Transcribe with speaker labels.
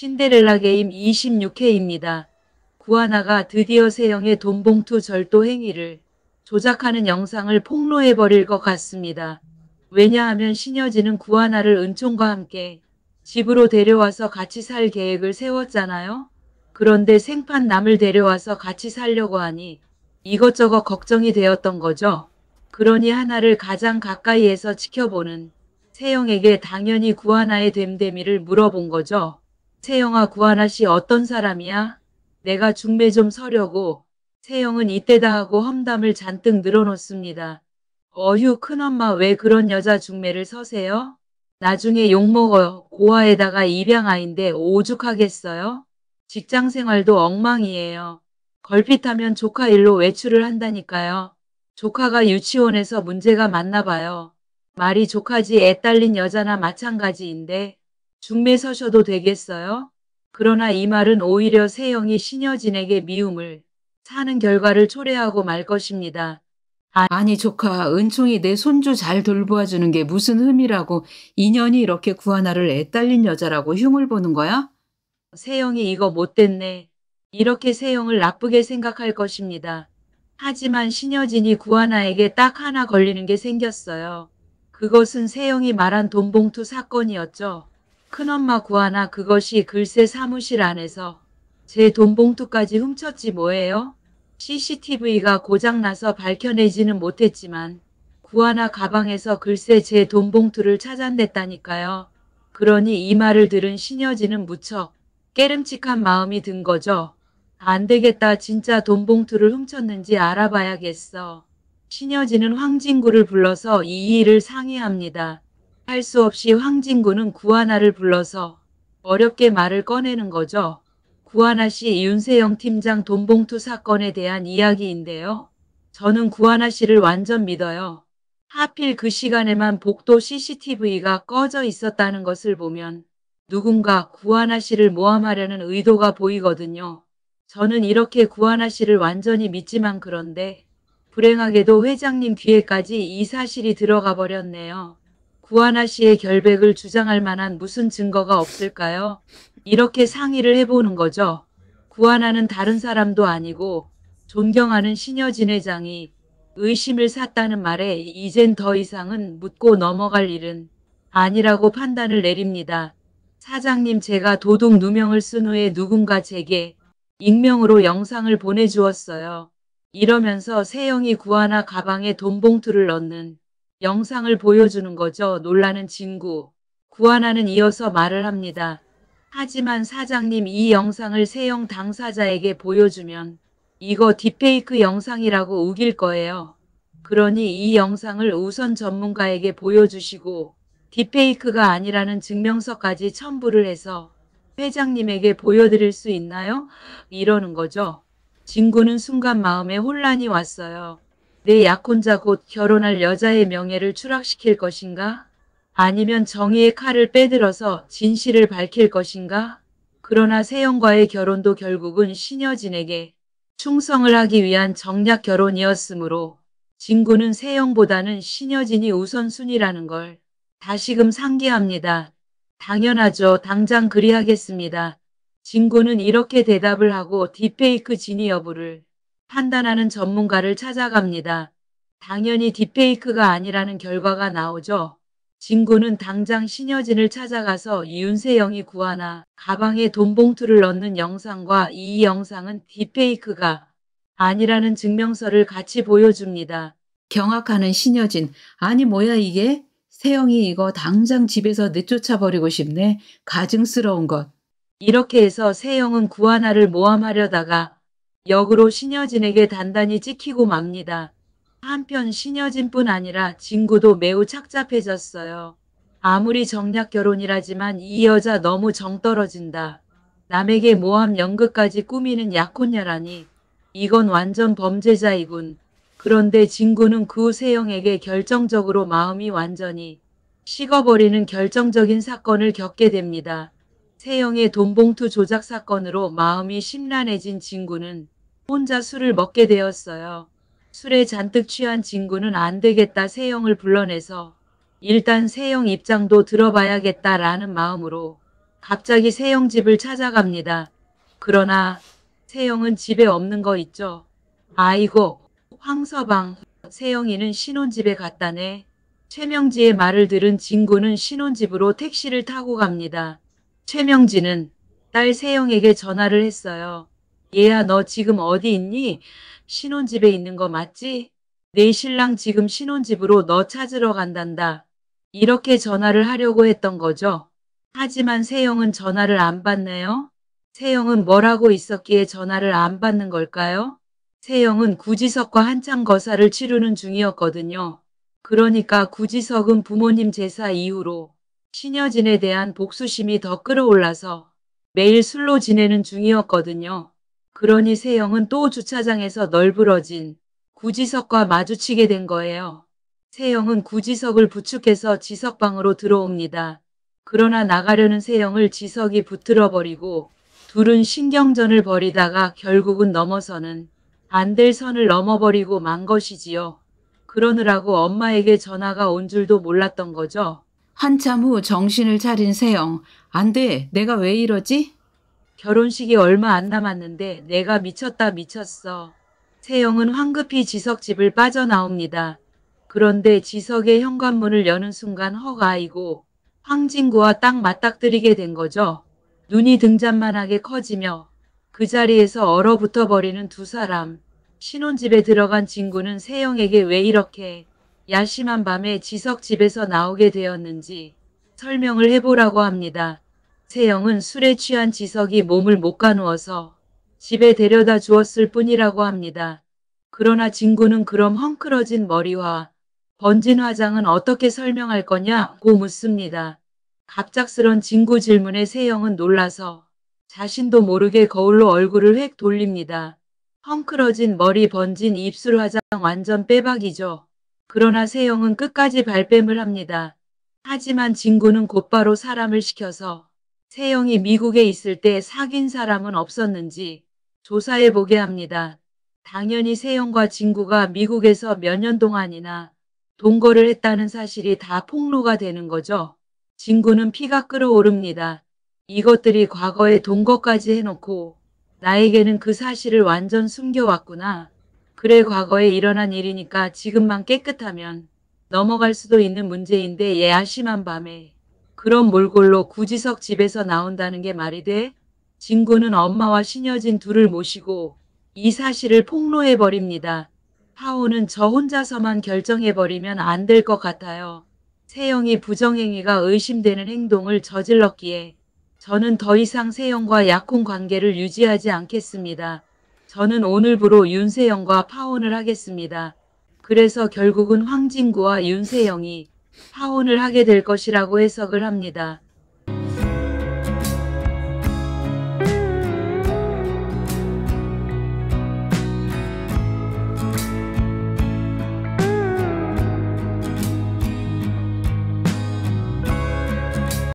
Speaker 1: 신데렐라 게임 26회입니다. 구하나가 드디어 세영의 돈봉투 절도 행위를 조작하는 영상을 폭로해버릴 것 같습니다. 왜냐하면 신여진은 구하나를 은총과 함께 집으로 데려와서 같이 살 계획을 세웠잖아요. 그런데 생판 남을 데려와서 같이 살려고 하니 이것저것 걱정이 되었던 거죠. 그러니 하나를 가장 가까이에서 지켜보는 세영에게 당연히 구하나의 됨됨이를 물어본 거죠. 세영아, 구하나 씨 어떤 사람이야? 내가 중매 좀 서려고. 세영은 이때다 하고 험담을 잔뜩 늘어놓습니다. 어휴, 큰엄마 왜 그런 여자 중매를 서세요? 나중에 욕먹어요. 고아에다가 입양아인데 오죽하겠어요? 직장생활도 엉망이에요. 걸핏하면 조카 일로 외출을 한다니까요. 조카가 유치원에서 문제가 많나 봐요. 말이 조카지 애 딸린 여자나 마찬가지인데 중매 서셔도 되겠어요? 그러나 이 말은 오히려 세영이 신여진에게 미움을 사는 결과를 초래하고 말 것입니다.
Speaker 2: 아니 조카, 은총이 내 손주 잘 돌보아주는 게 무슨 흠이라고 인연이 이렇게 구하나를 애딸린 여자라고 흉을 보는 거야?
Speaker 1: 세영이 이거 못됐네. 이렇게 세영을 나쁘게 생각할 것입니다. 하지만 신여진이 구하나에게 딱 하나 걸리는 게 생겼어요. 그것은 세영이 말한 돈봉투 사건이었죠. 큰엄마 구하나, 그것이 글쎄 사무실 안에서 제 돈봉투까지 훔쳤지 뭐예요? CCTV가 고장나서 밝혀내지는 못했지만 구하나 가방에서 글쎄 제 돈봉투를 찾아냈다니까요. 그러니 이 말을 들은 신여진은 무척 깨름칙한 마음이 든 거죠. 안 되겠다, 진짜 돈봉투를 훔쳤는지 알아봐야겠어. 신여진은 황진구를 불러서 이 일을 상의합니다. 할 수 없이 황진구는 구하나를 불러서 어렵게 말을 꺼내는 거죠. 구하나 씨, 윤세영 팀장 돈봉투 사건에 대한 이야기인데요. 저는 구하나 씨를 완전 믿어요. 하필 그 시간에만 복도 CCTV가 꺼져 있었다는 것을 보면 누군가 구하나 씨를 모함하려는 의도가 보이거든요. 저는 이렇게 구하나 씨를 완전히 믿지만 그런데 불행하게도 회장님 귀에까지 이 사실이 들어가 버렸네요. 구하나 씨의 결백을 주장할 만한 무슨 증거가 없을까요? 이렇게 상의를 해보는 거죠. 구하나는 다른 사람도 아니고 존경하는 신여진 회장이 의심을 샀다는 말에 이젠 더 이상은 묻고 넘어갈 일은 아니라고 판단을 내립니다. 사장님, 제가 도둑 누명을 쓴 후에 누군가 제게 익명으로 영상을 보내주었어요. 이러면서 세영이 구하나 가방에 돈봉투를 넣는 영상을 보여주는 거죠. 놀라는 진구. 구하나는 이어서 말을 합니다. 하지만 사장님, 이 영상을 세영 당사자에게 보여주면 이거 딥페이크 영상이라고 우길 거예요. 그러니 이 영상을 우선 전문가에게 보여주시고 딥페이크가 아니라는 증명서까지 첨부를 해서 회장님에게 보여드릴 수 있나요? 이러는 거죠. 진구는 순간 마음에 혼란이 왔어요. 내 약혼자 곧 결혼할 여자의 명예를 추락시킬 것인가? 아니면 정의의 칼을 빼들어서 진실을 밝힐 것인가? 그러나 세영과의 결혼도 결국은 신여진에게 충성을 하기 위한 정략 결혼이었으므로 진구는 세영보다는 신여진이 우선순위라는 걸 다시금 상기합니다. 당연하죠. 당장 그리하겠습니다. 진구는 이렇게 대답을 하고 딥페이크 진위 여부를 판단하는 전문가를 찾아갑니다. 당연히 딥페이크가 아니라는 결과가 나오죠. 진구는 당장 신여진을 찾아가서 윤세영이 구하나 가방에 돈봉투를 넣는 영상과 이 영상은 딥페이크가 아니라는 증명서를 같이 보여줍니다.
Speaker 2: 경악하는 신여진, 아니 뭐야 이게? 세영이 이거 당장 집에서 내쫓아버리고 싶네. 가증스러운 것.
Speaker 1: 이렇게 해서 세영은 구하나를 모함하려다가 역으로 신여진에게 단단히 찍히고 맙니다. 한편 신여진뿐 아니라 진구도 매우 착잡해졌어요. 아무리 정략 결혼이라지만 이 여자 너무 정떨어진다. 남에게 모함 연극까지 꾸미는 약혼녀라니 이건 완전 범죄자이군. 그런데 진구는 그 세영에게 결정적으로 마음이 완전히 식어버리는 결정적인 사건을 겪게 됩니다. 세영의 돈봉투 조작 사건으로 마음이 심란해진 진구는 혼자 술을 먹게 되었어요. 술에 잔뜩 취한 진구는 안 되겠다, 세영을 불러내서 일단 세영 입장도 들어봐야겠다라는 마음으로 갑자기 세영 집을 찾아갑니다. 그러나 세영은 집에 없는 거 있죠. 아이고, 황서방, 세영이는 신혼집에 갔다네. 최명지의 말을 들은 진구는 신혼집으로 택시를 타고 갑니다. 최명지는 딸 세영에게 전화를 했어요. 얘야, 너 지금 어디 있니? 신혼집에 있는 거 맞지? 내 신랑 지금 신혼집으로 너 찾으러 간단다. 이렇게 전화를 하려고 했던 거죠. 하지만 세영은 전화를 안 받네요. 세영은 뭘 하고 있었기에 전화를 안 받는 걸까요? 세영은 구지석과 한창 거사를 치르는 중이었거든요. 그러니까 구지석은 부모님 제사 이후로 신여진에 대한 복수심이 더 끌어올라서 매일 술로 지내는 중이었거든요. 그러니 세영은 또 주차장에서 널브러진 구지석과 마주치게 된 거예요. 세영은 구지석을 부축해서 지석방으로 들어옵니다. 그러나 나가려는 세영을 지석이 붙들어버리고 둘은 신경전을 벌이다가 결국은 넘어서는 안 될 선을 넘어버리고 만 것이지요. 그러느라고 엄마에게 전화가 온 줄도 몰랐던 거죠.
Speaker 2: 한참 후 정신을 차린 세영. 안 돼. 내가 왜 이러지?
Speaker 1: 결혼식이 얼마 안 남았는데 내가 미쳤다 미쳤어. 세영은 황급히 지석 집을 빠져나옵니다. 그런데 지석의 현관문을 여는 순간 헉아이고 황진구와 딱 맞닥뜨리게 된 거죠. 눈이 등잔만하게 커지며 그 자리에서 얼어붙어 버리는 두 사람. 신혼집에 들어간 진구는 세영에게 왜 이렇게 야심한 밤에 지석 집에서 나오게 되었는지 설명을 해보라고 합니다. 세영은 술에 취한 지석이 몸을 못 가누어서 집에 데려다 주었을 뿐이라고 합니다. 그러나 진구는 그럼 헝클어진 머리와 번진 화장은 어떻게 설명할 거냐고 묻습니다. 갑작스런 진구 질문에 세영은 놀라서 자신도 모르게 거울로 얼굴을 획 돌립니다. 헝클어진 머리, 번진 입술, 화장 완전 빼박이죠. 그러나 세영은 끝까지 발뺌을 합니다. 하지만 진구는 곧바로 사람을 시켜서 세영이 미국에 있을 때 사귄 사람은 없었는지 조사해보게 합니다. 당연히 세영과 진구가 미국에서 몇 년 동안이나 동거를 했다는 사실이 다 폭로가 되는 거죠. 진구는 피가 끓어오릅니다. 이것들이 과거에 동거까지 해놓고 나에게는 그 사실을 완전 숨겨왔구나. 그래, 과거에 일어난 일이니까 지금만 깨끗하면 넘어갈 수도 있는 문제인데 얘 야심한 밤에 그런 몰골로 구지석 집에서 나온다는 게 말이 돼? 진구는 엄마와 신여진 둘을 모시고 이 사실을 폭로해버립니다. 파오는 저 혼자서만 결정해버리면 안 될 것 같아요. 세영이 부정행위가 의심되는 행동을 저질렀기에 저는 더 이상 세영과 약혼 관계를 유지하지 않겠습니다. 저는 오늘부로 윤세영과 파혼을 하겠습니다. 그래서 결국은 황진구와 윤세영이 파혼을 하게 될 것이라고 해석을 합니다.